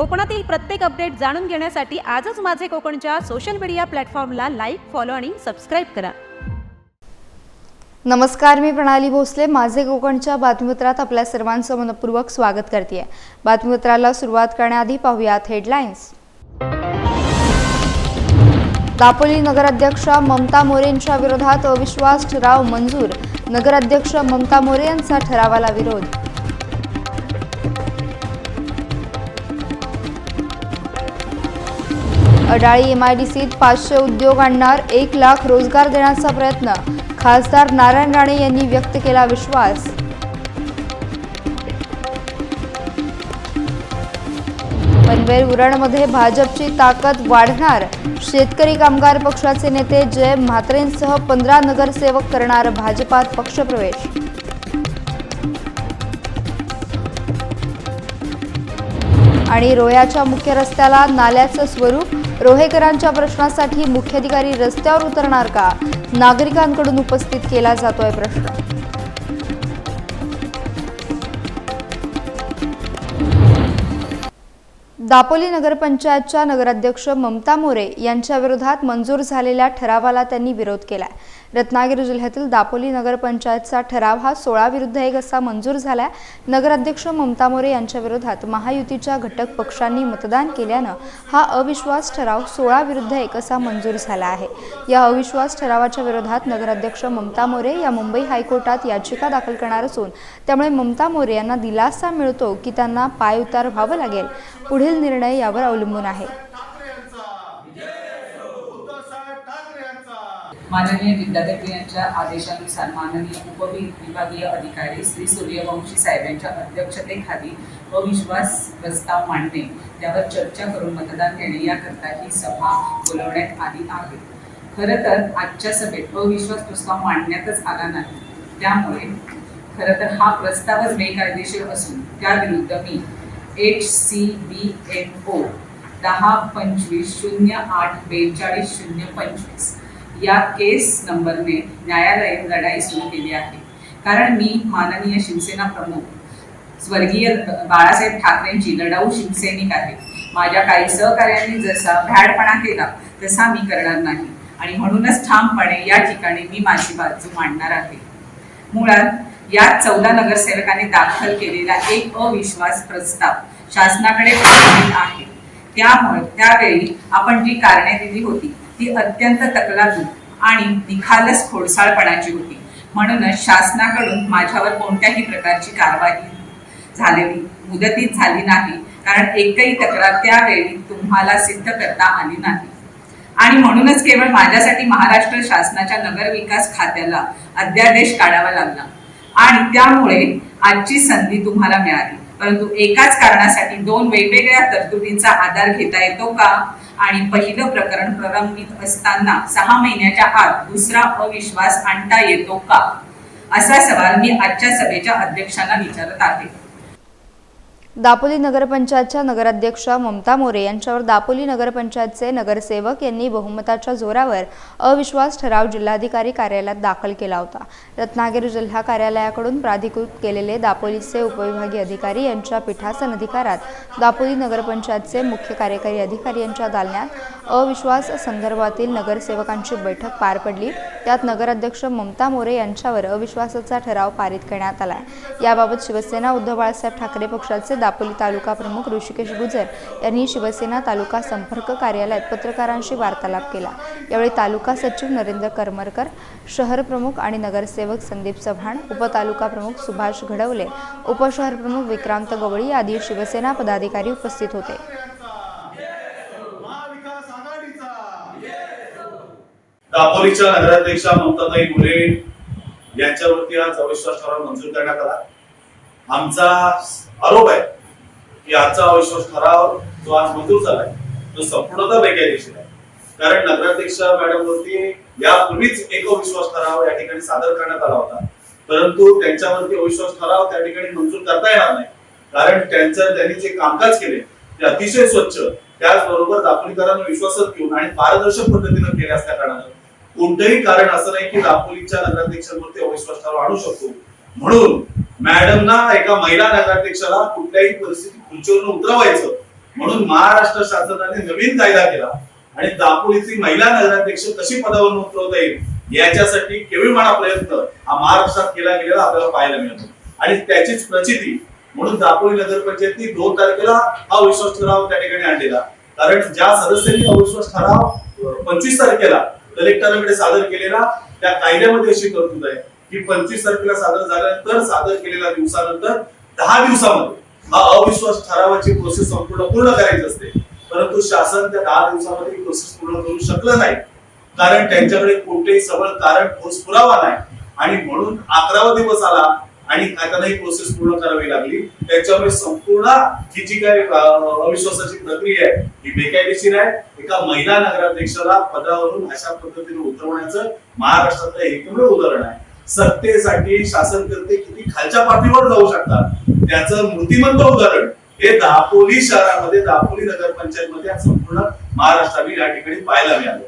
कोकणातील प्रत्येक अपडेट जाणून घेण्यासाठी आजच माझे कोकणच्या सोशल मीडिया प्लॅटफॉर्मला लाईक, फॉलो आणि सबस्क्राईब करा. नमस्कार, मी प्रणाली भोसले. माझे कोकणच्या बातमीपत्रात आपल्या सर्वांचं मनपूर्वक स्वागत करते. बातमीपत्राला सुरुवात करण्याआधी पाहूयात हेडलाईन्स. दापोली नगराध्यक्षा ममता मोरेंच्या विरोधात अविश्वास ठराव मंजूर. नगराध्यक्ष ममता मोरे यांचा ठरावाला विरोध. अडाळी MIDCत 500 उद्योग आणणार, 1 लाख रोजगार देण्याचा प्रयत्न. खासदार नारायण राणे यांनी व्यक्त केला विश्वास. पनवेल उरणमध्ये भाजपची ताकद वाढणार. शेतकरी कामगार पक्षाचे नेते जय म्हात्रेंसह 15 नगरसेवक करणार भाजपात पक्षप्रवेश. आणि रोह्याच्या मुख्य रस्त्याला नाल्याचं स्वरूप. रोहेकरांच्या प्रश्नासाठी मुख्याधिकारी रस्त्यावर उतरणार का? नागरिकांकडून उपस्थित केला जातोय प्रश्न. दापोली नगरपंचायतच्या नगराध्यक्ष ममता मोरे यांच्या विरोधात मंजूर झालेल्या ठरावाला त्यांनी विरोध केलाय. रत्नागिरी जिल्ह्यातील दापोली नगरपंचायतचा ठराव हा 16-1 असा मंजूर झालाय. नगराध्यक्ष ममता मोरे यांच्या विरोधात महायुतीच्या घटक पक्षांनी मतदान केल्यानं हा अविश्वास ठराव 16-1 असा मंजूर झाला आहे. या अविश्वास ठरावाच्या विरोधात नगराध्यक्ष ममता मोरे या मुंबई हायकोर्टात याचिका दाखल करणार असून त्यामुळे ममता मोरे यांना दिलासा मिळतो की त्यांना पायउतार व्हावं लागेल. पुढील निर्णय यावर अवलंबून आहे. माननीय जिल्हाधिकारी यांच्या आदेशानुसार माननीय उपविभागीय अधिकारी श्री सूर्यवंशी साहेब यांच्या अध्यक्षतेखाली अविश्वास प्रस्ताव मांडणे, त्यावर चर्चा करून मतदान घेणे याकरता ही सभा बोलवण्यात आली आहे. खरं तर आजच्या सभेत अविश्वास प्रस्ताव मांडण्यातच आला नाही. त्यामुळे खरं तर हा प्रस्तावच बेकायदेशीर असून त्याविरुद्ध मी HCBNO 10-25-08-42-025 या केस नंबरने न्यायालयीन लढाई सुरू केली आहे. कारण मी माननीय शिवसेना प्रमुख स्वर्गीय बाळासाहेब ठाकरेंची लढाऊ शिवसैनिक आहे. माझ्या काही सहकार्यांनी जसा भ्याडपणा केला तसा मी करणार नाही आणि म्हणूनच ठामपणे या ठिकाणी मी माझी बाजू मांडणार आहे. मुळात या 14 नगरसेवकांनी दाखल केलेला एक अविश्वास प्रस्ताव शासनाकडे पाठवलेला आहे. त्यामुळे त्यावेळी आपण जी कारणे दिली होती ती अत्यंत तकलादू आणि निखालस खोडसाळपणाची होती. म्हणूनच शासनाकडून माझ्यावर कोणत्याही प्रकारची कारवाई झालेली मुदतीत झाली नाही. कारण एकही तक्रार त्यावेळी तुम्हाला सिद्ध करता आली नाही आणि म्हणूनच केवळ माझ्यासाठी महाराष्ट्र शासनाच्या नगरविकास खात्याला अध्यादेश काढावा लागला आणि त्यामुळे आजची संधी तुम्हाला मिळाली. परंतु एकाच कारणासाठी 2 वेगवेगळ्या तरतुदींचा आधार घेता येतो का? आणि पहिलं प्रकरण प्रलंबित असताना 6 महिन्याच्या आत दुसरा अविश्वास आणता येतो का? असा सवाल मी आजच्या सभेच्या अध्यक्षांना विचारत आहे. दापोली नगरपंचायतच्या नगराध्यक्षा ममता मोरे यांच्यावर दापोली नगरपंचायतचे नगरसेवक यांनी बहुमताच्या जोरावर अविश्वास ठराव जिल्हाधिकारी कार्यालयात दाखल केला होता. रत्नागिरी जिल्हा कार्यालयाकडून प्राधिकृत केलेले दापोलीचे उपविभागीय अधिकारी यांच्या पीठासन अधिकारात दापोली नगरपंचायतचे मुख्य कार्यकारी अधिकारी यांच्या दालनात अविश्वास संदर्भातील नगरसेवकांची बैठक पार पडली. त्यात नगराध्यक्ष ममता मोरे यांच्यावर अविश्वासाचा ठराव पारित करण्यात आला. याबाबत शिवसेना उद्धव बाळासाहेब ठाकरे पक्षाचे दापोली तालुका प्रमुख ऋषिकेश गुजर यांनी शिवसेना तालुका संपर्क कार्यालयात पत्रकारांशी वार्तालाप केला. यावेळी तालुका सचिव नरेंद्र करमरकर, शहर प्रमुख आणि नगरसेवक संदीप चव्हाण, उपतालुका प्रमुख सुभाष घडवले, उपशहर प्रमुख विक्रांत गवळी आदी शिवसेना पदाधिकारी उपस्थित होते. दापोलीच्या नगराध्यक्षा ममताताई मोरे यांच्यावरती आज अविश्वास ठराव मंजूर करण्यात आला. आमचा आरोप आहे की आजचा अविश्वास ठराव जो आज मंजूर झालाय तो संपूर्णतः बेकायदेशीर आहे. कारण नगराध्यक्षा मॅडम वरती यापूर्वीच एक अविश्वास ठराव या ठिकाणी सादर करण्यात आला होता, परंतु त्यांच्यावरती अविश्वास ठराव त्या ठिकाणी मंजूर करता येणार नाही. कारण त्यांनी जे कामकाज केले ते अतिशय स्वच्छ, त्याचबरोबर दापोलीकरांना विश्वासात घेऊन आणि पारदर्शक पद्धतीने केले असल्या कारणानं कोणतेही कारण असं नाही की दापोलीच्या नगराध्यक्षांवरती अविश्वास ठराव आणू शकतो. म्हणून मॅडमना एका महिला नगराध्यक्षाला कुठल्याही परिस्थितीत खुर्चीवरून उतरवायचं म्हणून महाराष्ट्र शासनाने नवीन कायदा केला आणि दापोलीची महिला नगराध्यक्ष कशी पदावर उतरवता येईल याच्यासाठी केविळमाणा प्रयत्न हा महाराष्ट्रात केला गेलेला आपल्याला पाहायला मिळतो आणि त्याचीच प्रचिती म्हणून दापोली नगरपंचायतनी 2 तारखेला हा अविश्वास ठराव त्या ठिकाणी आणलेला. कारण ज्या सदस्यांनी अविश्वास ठराव 25 तारखेला कलेक्टरांकडे सादर केलेला त्या कायद्यामध्ये अशी तरतूद आहे की 25 तारखेला सादर झाल्यानंतर सादर केलेल्या दिवसानंतर 10 दिवसामध्ये हा अविश्वास ठरावाची प्रोसेस संपूर्ण पूर्ण करायची असते. परंतु शासन त्या 10 दिवसामध्ये ही प्रोसेस पूर्ण करू शकलं नाही कारण त्यांच्याकडे कोणतेही सबळ कारण ठोस पुरावा नाही आणि म्हणून 11वा दिवस आला आणि आता ही प्रोसेस पूर्ण करावी लागली. त्याच्यामुळे संपूर्ण ही जी काही अविश्वासाची प्रक्रिया आहे ही बेकायदेशीर आहे. एका महिला नगराध्यक्षाला पदावरून अशा पद्धतीने उतरवण्याचं महाराष्ट्रातलं एकमेव उदाहरण आहे. सत्तेसाठी शासनकर्ते किती खालच्या पातळीवर जाऊ शकतात त्याचं मूर्तिमंत उदाहरण हे दापोली शहरामध्ये दापोली नगरपंचायतमध्ये संपूर्ण महाराष्ट्रातील या ठिकाणी पाहायला मिळालं.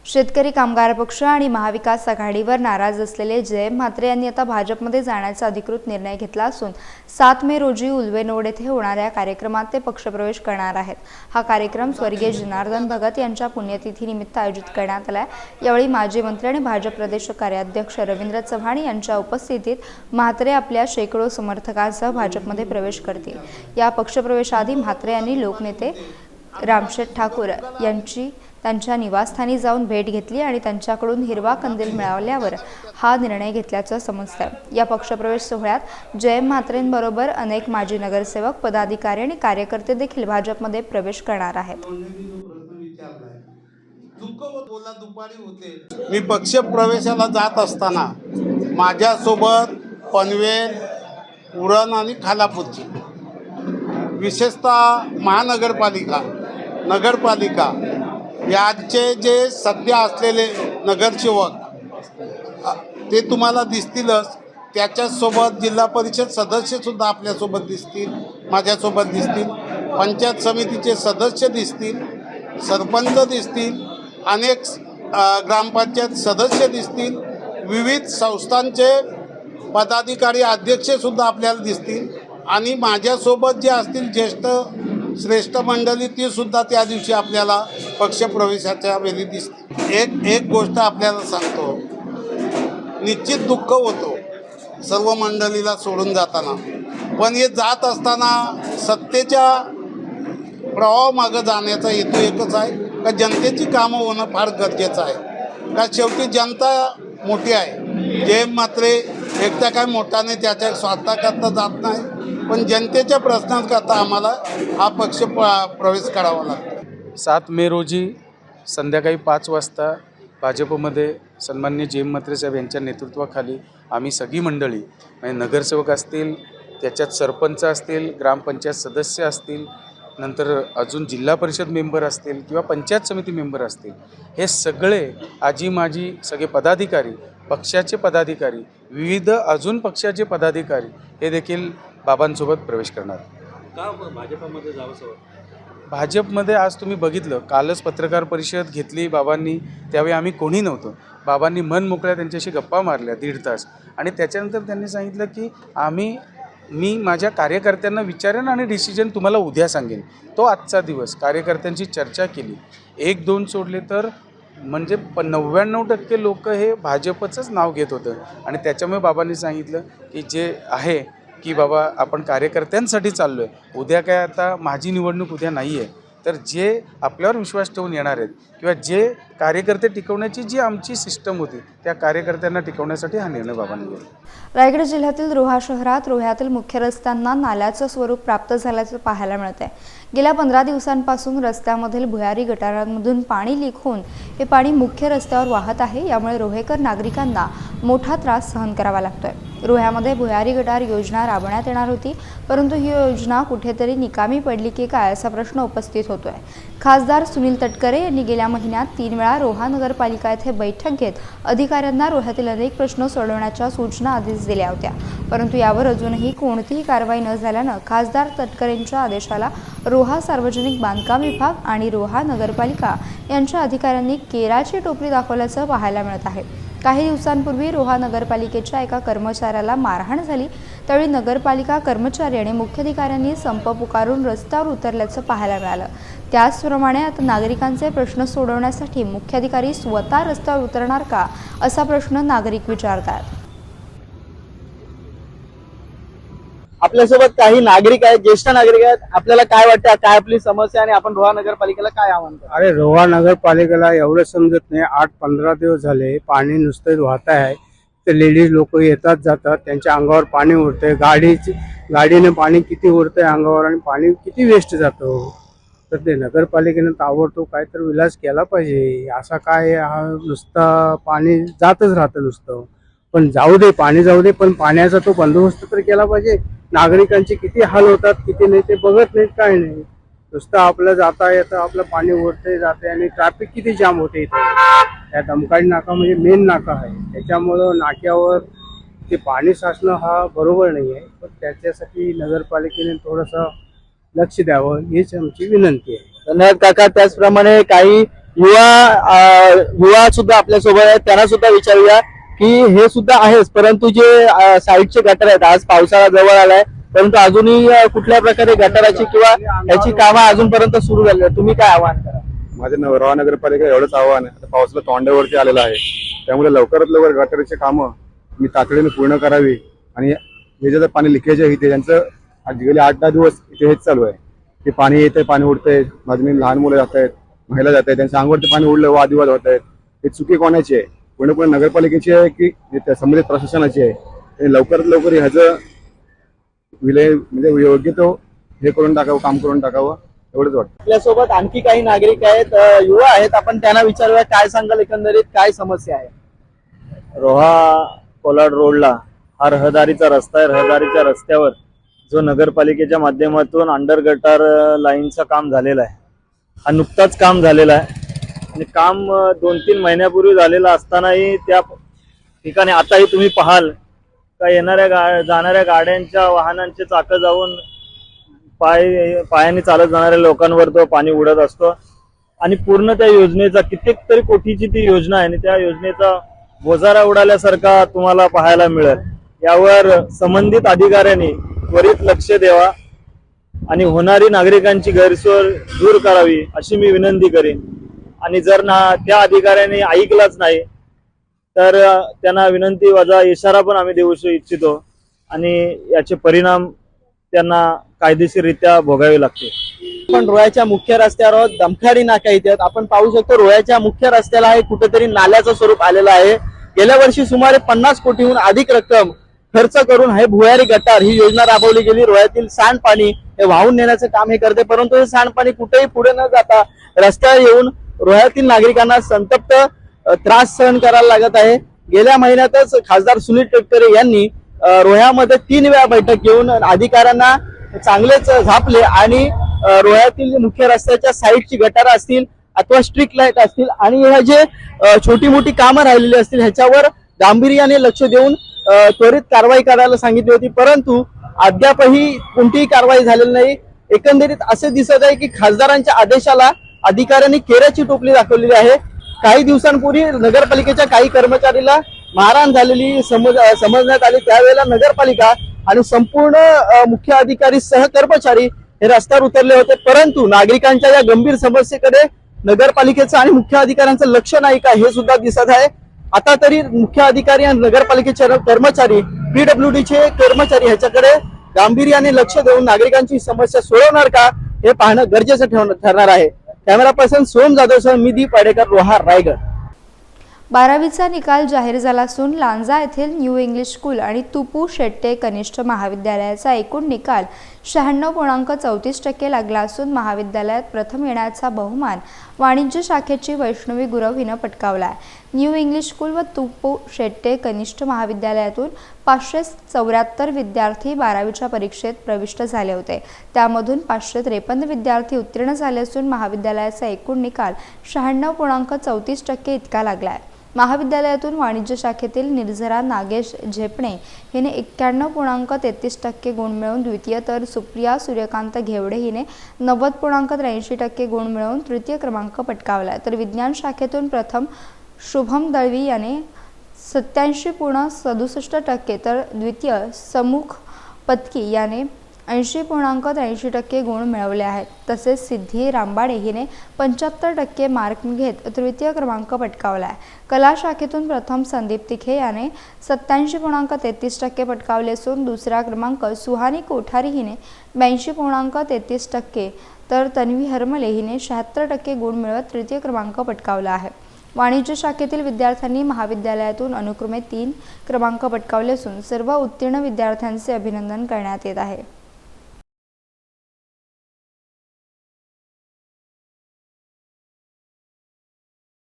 शेतकरी कामगार पक्ष आणि महाविकास आघाडीवर नाराज असलेले जयंत म्हात्रे यांनी आता भाजपमध्ये जाण्याचा अधिकृत निर्णय घेतला असून 7 मे रोजी उल्वेनोड येथे होणाऱ्या कार्यक्रमात ते पक्षप्रवेश करणार आहेत. हा कार्यक्रम स्वर्गीय जनार्दन भगत यांच्या पुण्यतिथीनिमित्त आयोजित करण्यात आला आहे. यावेळी माजी मंत्री आणि भाजप प्रदेश कार्याध्यक्ष रवींद्र चव्हाण यांच्या उपस्थितीत म्हात्रे आपल्या शेकडो समर्थकांसह भाजपमध्ये प्रवेश करतील. या पक्षप्रवेशाआधी म्हात्रे यांनी लोकनेते रामशेठ ठाकूर यांची त्यांच्या निवासस्थानी जाऊन भेट घेतली आणि त्यांच्याकडून हिरवा कंदील मिळाल्यावर हा निर्णय घेतल्याचं समजतं. या पक्षप्रवेश सोहळ्यात जयंत म्हात्रेंबरोबर अनेक माजी नगरसेवक, पदाधिकारी आणि कार्यकर्ते देखील भाजपमध्ये प्रवेश करणार आहेत. मी पक्ष प्रवेशाला जात असताना माझ्यासोबत पनवेल, उरण आणि खालापूरची विशेषतः महानगरपालिका, नगरपालिका याचे जे सध्या असलेले नगरसेवक ते तुम्हाला दिसतीलच. त्याच्यासोबत जिल्हा परिषद सदस्यसुद्धा आपल्यासोबत दिसतील, माझ्यासोबत दिसतील, पंचायत समितीचे सदस्य दिसतील, सरपंच दिसतील, अनेक ग्रामपंचायत सदस्य दिसतील, विविध संस्थांचे पदाधिकारी अध्यक्षसुद्धा आपल्याला दिसतील आणि माझ्यासोबत जे असतील ज्येष्ठ श्रेष्ठ मंडळी ती सुद्धा त्या दिवशी आपल्याला पक्षप्रवेशाच्या वेळी दिसते. एक गोष्ट आपल्याला सांगतो, निश्चित दुःख होतो सर्व मंडळीला सोडून जाताना, पण हे जात असताना सत्तेच्या प्रवाहामागं जाण्याचा हेतू एकच आहे का जनतेची कामं होणं फार गरजेचं आहे. का शेवटी जनता मोठी आहे. जयंत म्हात्रे एकटा काय मोठा नाही, त्याच्या स्वार्थाकरता जात नाही, पण जनतेच्या प्रश्नांकरता आम्हाला हा पक्ष प्रवेश करावा लागतो. 7 मे रोजी संध्याकाळी 5 वाजता भाजपमध्ये सन्माननीय जयंत म्हात्रे साहेब यांच्या नेतृत्वाखाली आम्ही सगळी मंडळी म्हणजे नगरसेवक असतील, त्याच्यात सरपंच असतील, ग्रामपंचायत सदस्य असतील, नंतर अजून जिल्हा परिषद मेंबर असतील किंवा पंचायत समिती मेंबर असतील, हे सगळे आजी माजी सगळे पदाधिकारी, पक्षाचे पदाधिकारी, विविध अजून पक्षाचे पदाधिकारी हे देखील बाबांसोबत प्रवेश करणार. का भाजपमध्ये जावंसं? भाजपमध्ये आज तुम्ही बघितलं, कालच पत्रकार परिषद घेतली बाबांनी, त्यावेळी आम्ही कोणी नव्हतो. बाबांनी मन मोकळ्या त्यांच्याशी गप्पा मारल्या 1.5 तास आणि त्याच्यानंतर त्यांनी सांगितलं की मी माझ्या कार्यकर्त्यांना विचारेन आणि डिसिजन तुम्हाला उद्या सांगेन. तो आजचा दिवस कार्यकर्त्यांची चर्चा केली, 1-2 सोडले तर म्हणजे 99% लोक हे भाजपचंच नाव घेत होतं आणि त्याच्यामुळे बाबांनी सांगितलं की जे आहे की बाबा आपण कार्यकर्त्यांसाठी चाललो आहे. उद्या काय आता माझी निवडणूक उद्या नाही आहे, तर जे आपल्यावर विश्वास ठेवून येणार आहेत किंवा जे कार्यकर्ते टिकवण्याची जी आमची सिस्टम होती त्या कार्यकर्त्यांना टिकवण्यासाठी हा निर्णय बाबांनी घेतला. रायगड जिल्ह्यातील रोहा शहरात रोह्यातील मुख्य रस्त्यांना नाल्याचं स्वरूप प्राप्त झाल्याचं पाहायला मिळत आहे. गेल्या 15 दिवसांपासून रस्त्यामधील भुयारी गटारांमधून पाणी लीक होऊन हे पाणी मुख्य रस्त्यावर वाहत आहे. यामुळे रोहेकर नागरिकांना मोठा त्रास सहन करावा लागतोय. रोह्यामध्ये भुयारी गटार योजना राबवण्यात येणार होती, परंतु ही योजना कुठेतरी निकामी पडली की काय असा प्रश्न उपस्थित होतोय. खासदार सुनील तटकरे यांनी गेल्या महिन्यात 3 वेळा रोहा नगरपालिका येथे बैठक घेत अधिकाऱ्यांना रोह्यातील अनेक प्रश्न सोडवण्याच्या सूचना आधीच दिल्या होत्या, परंतु यावर अजूनही कोणतीही कारवाई न झाल्यानं खासदार तटकरेंच्या आदेशाला रोहा सार्वजनिक बांधकाम विभाग आणि रोहा नगरपालिका यांच्या अधिकाऱ्यांनी केराची टोपली दाखवल्याचं पाहायला मिळत आहे. काही दिवसांपूर्वी रोहा नगरपालिकेच्या एका कर्मचाऱ्याला मारहाण झाली. त्यावेळी नगरपालिका कर्मचारी आणि मुख्याधिकाऱ्यांनी संप पुकारून रस्त्यावर उतरल्याचं पाहायला मिळालं। त्याचप्रमाणे आता नागरिकांचे प्रश्न सोडवण्यासाठी मुख्याधिकारी स्वतः रस्त्यावर उतरणार का, असा प्रश्न नागरिक विचारतात। आपल्यासोबत काही नागरिक आहेत, ज्येष्ठ नागरिक आहेत। आपल्याला काय वाटतं, काय आपली समस्या आणि आपण रोहा नगरपालिकेला काय आव्हान करतो? अरे रोहा नगरपालिकेला एवढं समजत नाही, 8-15 दिवस झाले पाणी नुसतं वाहत आहे। ते लेडीज लोक येतात जातात, त्यांच्या अंगावर पाणी उडते, गाडीने पाणी किती उडतंय अंगावर आणि पाणी किती वेस्ट जातो। तर ते नगरपालिकेने ताबडतोब काहीतरी विलास केला पाहिजे। असा काय हा नुसता पाणी जातच राहतं नुसतं, पण जाऊ दे पाणी जाऊ दे, पण पाण्याचा तो बंदोबस्त तर केला पाहिजे। नागरिकांचे किती हाल होतात किती नाही ते बघत नाहीत, काय नाही, नुसतं आपलं जाता येतं आपलं पाणी ओढते जाते आणि ट्रॅफिक किती जाम होते इथे। त्या दमकाडी नाका म्हणजे मेन नाका आहे, त्याच्यामुळं नाक्यावर ते पाणी साचणं हा बरोबर नाही आहे। पण त्याच्यासाठी नगरपालिकेने थोडंसं लक्ष द्यावं हीच आमची विनंती आहे। धन्यवाद काका। त्याचप्रमाणे काही युवा सुद्धा आपल्यासोबत आहेत, त्यांना सुद्धा विचारूया की हे सुद्धा आहेच, परंतु जे साईडचे गटर आहेत, आज पावसाळा जवळ आलाय परंतु अजूनही कुठल्या प्रकारे गटाराची किंवा याची कामं अजूनपर्यंत सुरू झाली नाही, तुम्ही काय आवाहन करा? माझे रोहा नगरपालिका एवढंच आव्हान आहे, आता पावसाला तोंडावरती आलेला आहे, त्यामुळे लवकरात लवकर गटाराची कामं मी तातडीने पूर्ण करावी। आणि हे जे पाणी लिकेज आहे इथे त्यांचं गेले 8-10 दिवस इथे हेच चालू आहे की पाणी येते पाणी उडतंय, माझी लहान मुलं जात आहेत, महिला जात आहेत, त्यांच्या अंगावरती पाणी उडलं वादविवाद होत आहेत। हे चुकी कोणाची आहे? पूर्णपणे नगरपालिकेची आहे की संबंधित प्रशासनाची आहे? लवकरात लवकर ह्याचं विलय म्हणजे योग्य तो हे करून टाकावं, काम करून टाकावं एवढंच वाटतं। आपल्यासोबत आणखी काही नागरिक आहेत, युवा आहेत, आपण त्यांना विचारूया काय सांगाल, एकंदरीत काय समस्या आहे? रोहा कोलाड रोडला हा रहदारीचा रस्ता आहे। रहदारीच्या रस्त्यावर जो नगरपालिकेच्या माध्यमातून अंडर गटार लाईनचं काम झालेलं आहे, हा नुकताच काम झालेला आहे आणि काम 2-3 महिन्यापूर्वी झालेलं असतानाही त्या ठिकाणी आताही तुम्ही पाहाल का येणाऱ्या जाणाऱ्या गाड्यांच्या वाहनांचे चाकं जाऊन पायाने चालत जाणाऱ्या लोकांवर तो पाणी उडत असतो आणि पूर्ण त्या योजनेचा कित्येक तरी कोटीची ती योजना आहे आणि त्या योजनेचा बोजारा उडाल्यासारखा तुम्हाला पाहायला मिळेल। यावर संबंधित अधिकाऱ्यांनी त्वरित लक्ष द्यावा आणि होणारी नागरिकांची गैरसोय दूर करावी अशी मी विनंती करेन। आणि जर त्या अधिकाऱ्यांनी ऐकलंच नाही तर त्यांना विनंती वजा इशारा पण आम्ही देऊ इच्छितो आणि याचे परिणाम त्यांना कायदेशीररित्या भोगावे लागतील। पण रोह्याच्या मुख्य रस्त्यावर आहोत, दमखाडी नाका इथे आपण पाहू शकतो। रोह्याच्या मुख्य रस्त्याला हे कुठेतरी नाल्याचं स्वरूप आलेलं आहे। गेल्या वर्षी सुमारे 50 कोटीहून अधिक रक्कम खर्च करून हे भुयारी गटार ही योजना राबवली गेली। रोह्यातील सांडपाणी हे वाहून नेण्याचं काम हे करते, परंतु हे सांडपाणी कुठेही पुढे न जाता रस्त्यावर येऊन रोह्यातील नागरिकांना संतप्त त्रास सहन करायला लागत आहे। गेल्या महिन्यातच खासदार सुनील तटकरे यांनी रोह्यामध्ये 3 वेळा बैठक घेऊन अधिकाऱ्यांना चांगलेच झापले आणि रोह्यातील मुख्य रस्त्याच्या साईडची गटार असतील अथवा स्ट्रीट लाईट असतील आणि ह्या जे छोटी मोठी कामं राहिलेली असतील ह्याच्यावर गांभीर्याने लक्ष देऊन त्वरित कारवाई करायला सांगितली होती, परंतु अद्यापही कोणतीही कारवाई झालेली नाही। एकंदरीत असे दिसत आहे की खासदारांच्या आदेशाला अधिकाऱ्यांनी केराची टोपली दाखवलेली आहे। काही दिवसांपूर्वी नगरपालिकेच्या काही कर्मचारीला मारहाण झालेली समजण्यात आली, त्यावेळेला नगरपालिका आणि संपूर्ण मुख्य अधिकारी सहकर्मचारी हे रस्त्यावर उतरले होते, परंतु नागरिकांच्या या गंभीर समस्येकडे नगरपालिकेचं आणि मुख्य अधिकाऱ्यांचं लक्ष नाही का हे सुद्धा दिसत आहे। आता तरी मुख्य अधिकारी आणि नगरपालिकेचे कर्मचारी PWDचे कर्मचारी ह्याच्याकडे गांभीर्याने लक्ष देऊन नागरिकांची समस्या सोडवणार का हे पाहणं गरजेचं ठरणार आहे। कॅमेरा पर्सन सोम जाधवसह मी दीप पाडेकर, रोहा, रायगड। 12वीचा निकाल जाहीर झाला असून लांजा येथील न्यू इंग्लिश स्कूल आणि तुपू शेट्टे कनिष्ठ महाविद्यालयाचा एकूण निकाल 96.34% लागला असून महाविद्यालयात प्रथम येण्याचा बहुमान वाणिज्य शाखेची वैष्णवी गुरव हिनं पटकावला आहे। न्यू इंग्लिश स्कूल व तुपू शेट्टे कनिष्ठ महाविद्यालयातून 574 विद्यार्थी 12वीच्या परीक्षेत प्रविष्ट झाले होते, त्यामधून 553 विद्यार्थी उत्तीर्ण झाले असून महाविद्यालयाचा एकूण निकाल 96.34% इतका लागला आहे। महाविद्यालयातून वाणिज्य शाखेतील निर्झरा नागेश झेपणे हिने 91.33% गुण मिळवून द्वितीय, तर सुप्रिया सूर्यकांत घेवडे हिने 90.83% गुण मिळवून तृतीय क्रमांक पटकावला, तर विज्ञान शाखेतून प्रथम शुभम दळवी याने 87.67%, तर द्वितीय समुख पत्की याने 80.83% गुण मिळवले आहेत. तसेच सिद्धी रामबाडे हिने 75% मार्क घेत तृतीय क्रमांक पटकावला आहे. कला शाखेतून प्रथम संदीप तिखे याने 87.33% पटकावले असून दुसरा क्रमांक सुहानी कोठारी हिने 82.33%, तर तन्वी हरमले हिने 76% गुण मिळवत तृतीय क्रमांक पटकावला आहे. वाणिज्य शाखेतील विद्यार्थ्यांनी महाविद्यालयातून अनुक्रमे 3 क्रमांक पटकावले असून सर्व उत्तीर्ण विद्यार्थ्यांचे अभिनंदन करण्यात येत आहे.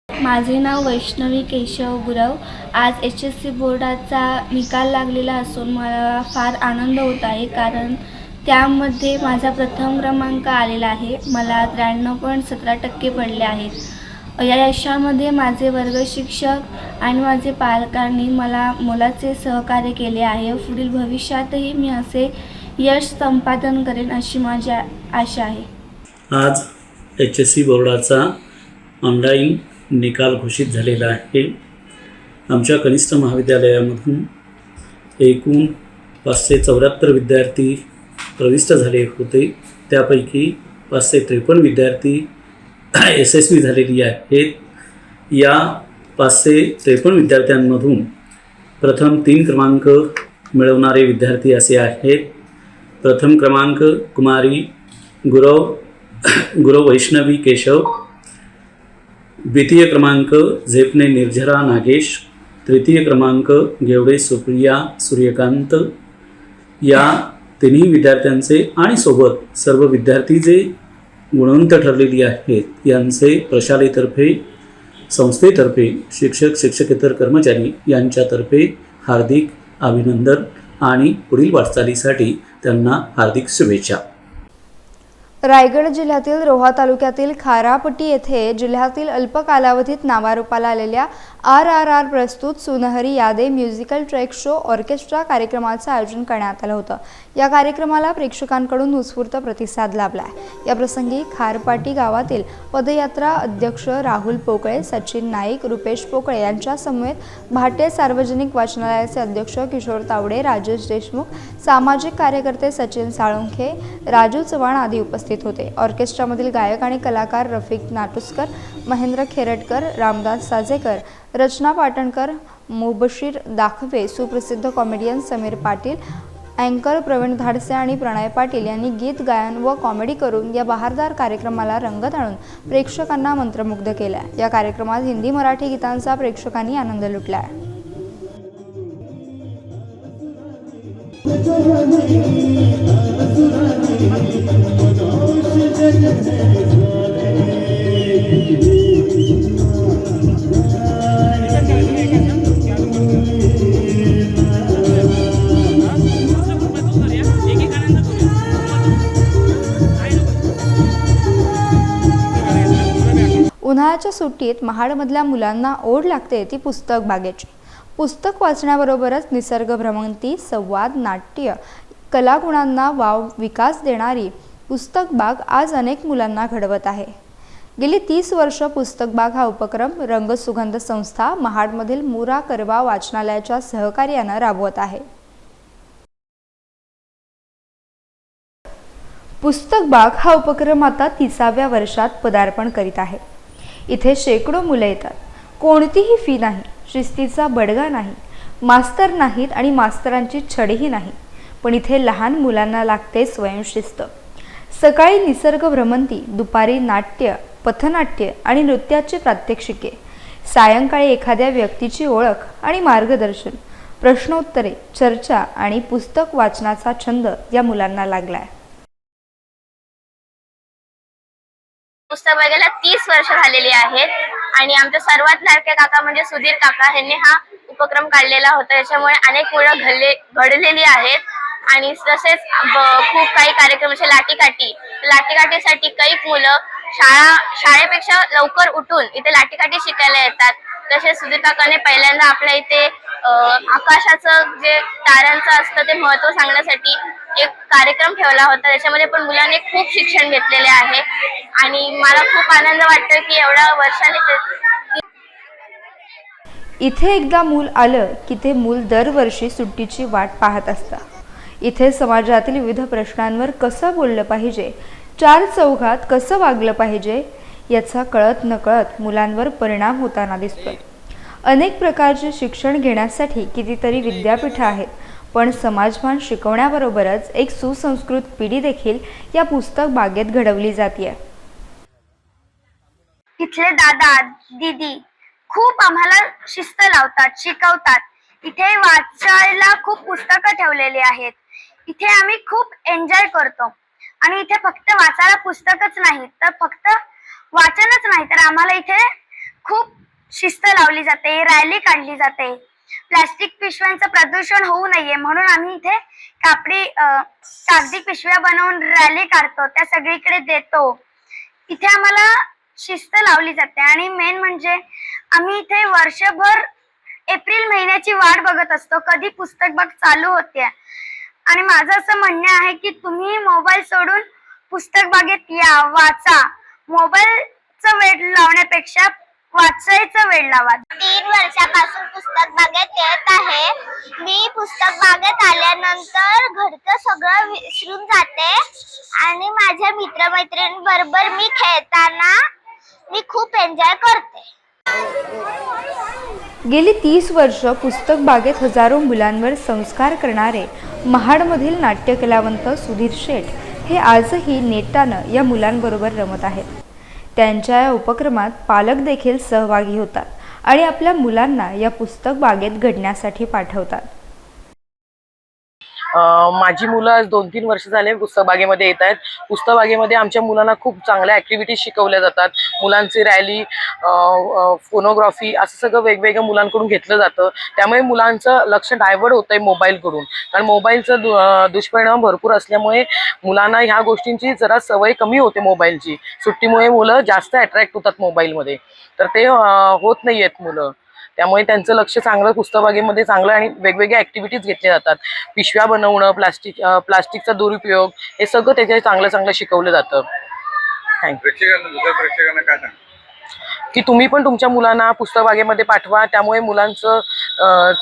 माझे नाव वैष्णवी केशव गुरव. आज HSC बोर्डाचा निकाल लागलेला असून मला फार आनंद होत आहे, कारण त्यामध्ये माझा प्रथम क्रमांक आलेला आहे. मला 93.17% पडले आहेत. या यशामध्ये माझे वर्ग शिक्षक आणि माझे पालकांनी मला मोलाचे सहकार्य केले आहे. पुढील भविष्यातही मी असे यश संपादन करेन अशी माझी आशा आहे. आज HSC बोर्डाचा ऑनलाईन निकाल घोषित झालेला आहे. आमच्या कनिष्ठ महाविद्यालयामधून एकूण 574 विद्यार्थी प्रविष्ट झाले होते. त्यापैकी 553 विद्यार्थी यशस्वी झालेली आहेत. या 553 विद्यार्थ्यांमधून प्रथम 3 क्रमांक मिळवणारे विद्यार्थी असे आहेत. प्रथम क्रमांक कुमारी गुरव वैष्णवी केशव, द्वितीय क्रमांक झेपणे निर्झरा नागेश, तृतीय क्रमांक घेवडे सुप्रिया सूर्यकांत. या तिन्ही विद्यार्थ्यांचे आणि सोबत सर्व विद्यार्थी जे गुणवंत ठरलेली आहेत यांचे प्रशालेतर्फे, संस्थेतर्फे, शिक्षक शिक्षकेतर कर्मचारी यांच्यातर्फे हार्दिक अभिनंदन आणि पुढील वाटचालीसाठी त्यांना हार्दिक शुभेच्छा. रायगड जिल्ह्यातील रोहा तालुक्यातील खारापट्टी येथे जिल्ह्यातील अल्प कालावधीत नावारूपाला आलेल्या RRR प्रस्तुत सुनहरी यादे म्युझिकल ट्रॅक शो ऑर्केस्ट्रा कार्यक्रमाचं आयोजन करण्यात आलं होतं. या कार्यक्रमाला प्रेक्षकांकडून उत्स्फूर्त प्रतिसाद लाभला आहे. याप्रसंगी खारपाटी गावातील पदयात्रा अध्यक्ष राहुल पोकळे, सचिन नाईक, रुपेश पोकळे यांच्या समवेत भाटे सार्वजनिक वाचनालयाचे अध्यक्ष किशोर तावडे, राजेश देशमुख, सामाजिक कार्यकर्ते सचिन साळुंखे, राजू चव्हाण आदी उपस्थित होते. ऑर्केस्ट्रामधील गायक आणि कलाकार रफिक नाटुसकर, महेंद्र खेरटकर, रामदास साजेकर, रचना पाटणकर, मुबशीर दाखवे, सुप्रसिद्ध कॉमेडियन समीर पाटील, अँकर प्रवीण धाडसे आणि प्रणय पाटील यांनी गीत गायन व कॉमेडी करून या बहारदार कार्यक्रमाला रंगत आणून प्रेक्षकांना मंत्रमुग्ध केला. या कार्यक्रमात हिंदी मराठी गीतांचा प्रेक्षकांनी आनंद लुटला. उन्हाळ्याच्या सुट्टीत महाडमधल्या मुलांना ओढ लागते ती पुस्तक बागेची. पुस्तक वाचण्याबरोबरच निसर्ग भ्रमंती, संवाद, नाट्य, कलागुणांना वाव विकास देणारी पुस्तक बाग आज अनेक मुलांना घडवत आहे. गेली 30 वर्ष पुस्तक बाग हा उपक्रम रंगसुगंध संस्था महाडमधील मुरा करवा वाचनालयाच्या सहकार्यानं राबवत आहे. पुस्तक बाग हा उपक्रम आता 30व्या वर्षात पदार्पण करीत आहे. इथे शेकडो मुलं येतात. कोणतीही फी नाही, शिस्तीचा बडगा नाही, मास्तर नाहीत आणि मास्तरांची छडीही नाही. पण इथे लहान मुलांना लागते स्वयंशिस्त. सकाळी निसर्ग भ्रमंती, दुपारी नाट्य, पथनाट्य आणि नृत्याचे प्रात्यक्षिके, सायंकाळी एखाद्या व्यक्तीची ओळख आणि मार्गदर्शन, प्रश्नोत्तरे, चर्चा आणि पुस्तक वाचनाचा छंद या मुलांना लागलाय. पुस्तक बागेला 30 वर्ष झालेली आहेत आणि आमच्या सर्वात लाडके काका म्हणजे सुधीर काका यांनी हा उपक्रम काढलेला होता. याच्यामुळे अनेक मुलं घडलेली आहेत आणि तसेच खूप काही कार्यक्रम असे लाटीकाठीसाठी काही मुलं शाळेपेक्षा लवकर उठून इथे लाटीकाठी शिकायला येतात. तसेच सुधीर काकाने पहिल्यांदा आपल्या इथे आकाशाचं जे ताऱ्यांचं असतं ते महत्त्व सांगण्यासाठी एक कार्यक्रम ठेवला होता. त्याच्यामध्ये पण मुलांनी खूप शिक्षण घेतलेले आहे आणि मला खूप आनंद वाटतो की एवढ्या वर्षांनी इथे एकदा मूल आलं की ते मूल दरवर्षी सुट्टीची वाट पाहत असतं. इथे समाजातील विविध प्रश्नांवर कसं बोललं पाहिजे, चार चौघात कसं वागलं पाहिजे याचा कळत नकळत मुलांवर परिणाम होताना दिसतोय. अनेक प्रकारचे शिक्षण घेण्यासाठी कितीतरी विद्यापीठं आहेत, पण समाजभान शिकवण्याबरोबरच एक सुसंस्कृत पिढी देखील या पुस्तक बागेत घडवली जाते. इथले दादा दीदी खूप आम्हाला शिस्त लावतात, शिकवतात. इथे वाचायला खूप पुस्तकं ठेवलेली आहेत. इथे आम्ही खूप एन्जॉय करतो. आणि इथे फक्त वाचायला पुस्तकच नाही तर फक्त वाचनच नाही तर आम्हाला इथे खूप शिस्त लावली जाते, रॅली काढली जाते. प्लास्टिक पिशव्यांचं प्रदूषण होऊ नये म्हणून आम्ही इथे कागदी पिशव्या बनवून रॅली काढतो, त्या सगळीकडे देतो. इथे आम्हाला शिस्त लावली जाते. आणि मेन म्हणजे आम्ही इथे वर्षभर एप्रिल महिन्याची वाट बघत असतो कधी पुस्तक बाग चालू होते. आणि माझं असं म्हणणं आहे की तुम्ही मोबाईल सोडून पुस्तक बागेत या, वाचा. मोबाईलचा वेळ लावण्यापेक्षा वाचायचा वेळ लावा. 3 वर्षापासून पुस्तक बागेत येत आहे. मी पुस्तक बागेत आल्यानंतर घरचं सगळं विसरून जाते आणि माझ्या मित्रमैत्रिणींबरोबर मी खेळताना मी खूप एन्जॉय करते. गेली 30 वर्ष पुस्तक बागेत हजारो मुलांवर संस्कार करणारे महाडमधील नाट्यकलावंत सुधीर शेठ हे आजही नेटानं या मुलांबरोबर रमत आहेत. त्यांच्या या उपक्रमात पालक देखील सहभागी होतात आणि आपल्या मुलांना या पुस्तक बागेत घडण्यासाठी पाठवतात. माझी मुलं आज 2-3 वर्ष झाले पुस्तक बागेमध्ये येत आहेत. पुस्तक बागेमध्ये आमच्या मुलांना खूप चांगल्या ॲक्टिव्हिटीज शिकवल्या जातात. मुलांची रॅली, फोनोग्राफी असं सगळं वेगवेगळ्या मुलांकडून घेतलं जातं. त्यामुळे मुलांचं लक्ष डायव्हर्ट होतंय मोबाईलकडून, कारण मोबाईलचं दुष्परिणाम भरपूर असल्यामुळे मुलांना ह्या गोष्टींची जरा सवय कमी होते. मोबाईलची सुट्टीमुळे मुलं जास्त अट्रॅक्ट होतात मोबाईलमध्ये, तर ते होत नाही आहेत मुलं. त्यामुळे त्यांचं लक्ष चांगलं पुस्तकबागेमध्ये चांगलं आणि वेगवेगळ्या ॲक्टिव्हिटीज घेतल्या जातात. पिशव्या बनवणं, प्लास्टिकचा दुरुपयोग हे सगळं त्याच्यात चांगलं शिकवलं जातं. प्रेक्षकांना काय सांग की तुम्ही पण तुमच्या मुलांना पुस्तकबागेमध्ये पाठवा, त्यामुळे मुलांचं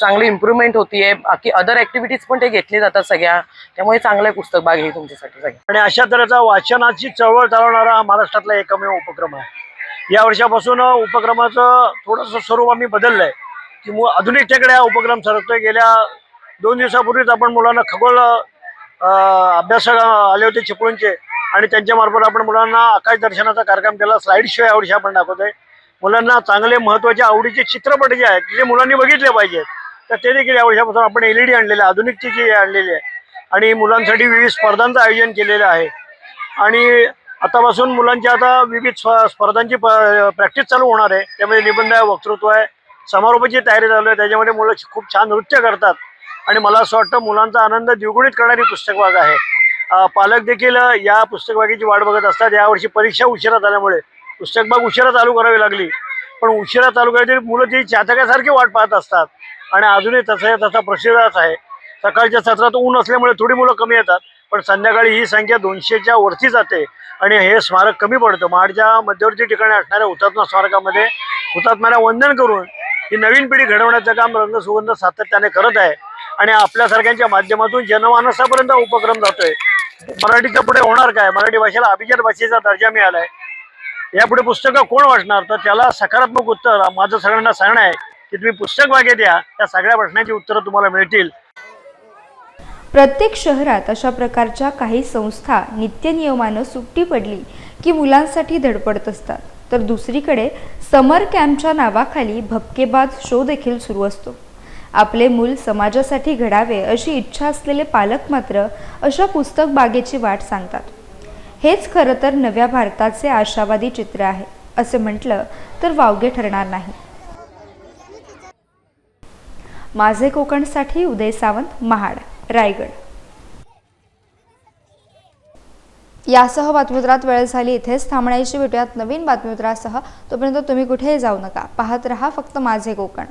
चांगली इम्प्रूव्हमेंट होतीये. बाकी अदर ॲक्टिव्हिटीज पण ते घेतले जातात सगळ्या, त्यामुळे चांगलं आहे पुस्तकबाग हे तुमच्यासाठी सगळं. आणि अशा तऱ्हेचा वाचनाची चळवळ चालवणारा हा महाराष्ट्रातला एकमेव उपक्रम आहे. या वर्षापासून उपक्रमाचं थोडंसं स्वरूप आम्ही बदललं आहे की आधुनिकतेकडे हा उपक्रम सरकतोय. गेल्या 2 दिवसापूर्वीच आपण मुलांना खगोल अभ्यासक आले होते चिपळूणचे आणि त्यांच्यामार्फत आपण मुलांना आकाश दर्शनाचा कार्यक्रम केला. स्लाईड शो यावर्षी आपण दाखवतोय. मुलांना चांगले महत्त्वाचे आवडीचे चित्रपट जे आहेत जे मुलांनी बघितले पाहिजेत तर ते देखील या वर्षापासून आपण LED आणलेले, आधुनिकतेची आणलेली आहे आणि मुलांसाठी विविध स्पर्धांचं आयोजन केलेलं आहे. आणि आतापासून मुलांची आता विविध स्पर्धांची प्रॅक्टिस चालू होणार आहे. त्यामध्ये निबंध आहे, वक्तृत्व आहे, समारोपाची तयारी चालू आहे. त्याच्यामध्ये मुलं खूप छान नृत्य करतात आणि मला असं वाटतं मुलांचा आनंद द्विगुणित करणारी पुस्तकबाग आहे. पालक देखील या पुस्तकबागेची वाट बघत असतात. यावर्षी परीक्षा उशिरा झाल्यामुळे पुस्तकबाग उशिरा चालू करावी लागली, पण उशिरा चालू करायची मुलं ती चातकासारखी वाट पाहत असतात. आणि अजूनही तसा प्रतिसाद आहे. सकाळच्या सत्रात ऊन असल्यामुळे थोडी मुलं कमी येतात, पण संध्याकाळी ही संख्या 200च्या वरती जाते आणि हे स्मारक कमी पडतं. महाडच्या मध्यवर्ती ठिकाणी असणाऱ्या हुतात्मा स्मारकामध्ये हुतात्म्याला वंदन करून ही नवीन पिढी घडवण्याचं काम रंगसुगंध सातत्याने करत आहे आणि आपल्यासारख्यांच्या माध्यमातून जनमानसापर्यंत उपक्रम जातोय. मराठीच्या पुढे होणार काय? मराठी भाषेला अभिजात भाषेचा दर्जा मिळालाय. यापुढे पुस्तकं कोण वाचणार? तर त्याला सकारात्मक उत्तर माझं सगळ्यांना सांगणं आहे की तुम्ही पुस्तक बागेत या, त्या सगळ्या प्रश्नांची उत्तरं तुम्हाला मिळतील. प्रत्येक शहरात अशा प्रकारच्या काही संस्था नित्यनियमानं सुट्टी पडली की मुलांसाठी धडपडत असतात, तर दुसरीकडे समर कॅम्पच्या नावाखाली भपकेबाज शो देखील सुरू असतो. आपले मूल समाजासाठी घडावे अशी इच्छा असलेले पालक मात्र अशा पुस्तक बागेची वाट सांगतात. हेच खरं तर नव्या भारताचे आशावादी चित्र आहे असे म्हटलं तर वावगे ठरणार नाही. माझे कोकणसाठी उदय सावंत, महाड, रायगड. यासह बातमीपत्रात वेळ झाली. इथेच थांबण्याची. भेटूयात नवीन बातमीपत्रासह. तोपर्यंत तुम्ही कुठेही जाऊ नका. पाहत रहा फक्त माझे कोकण.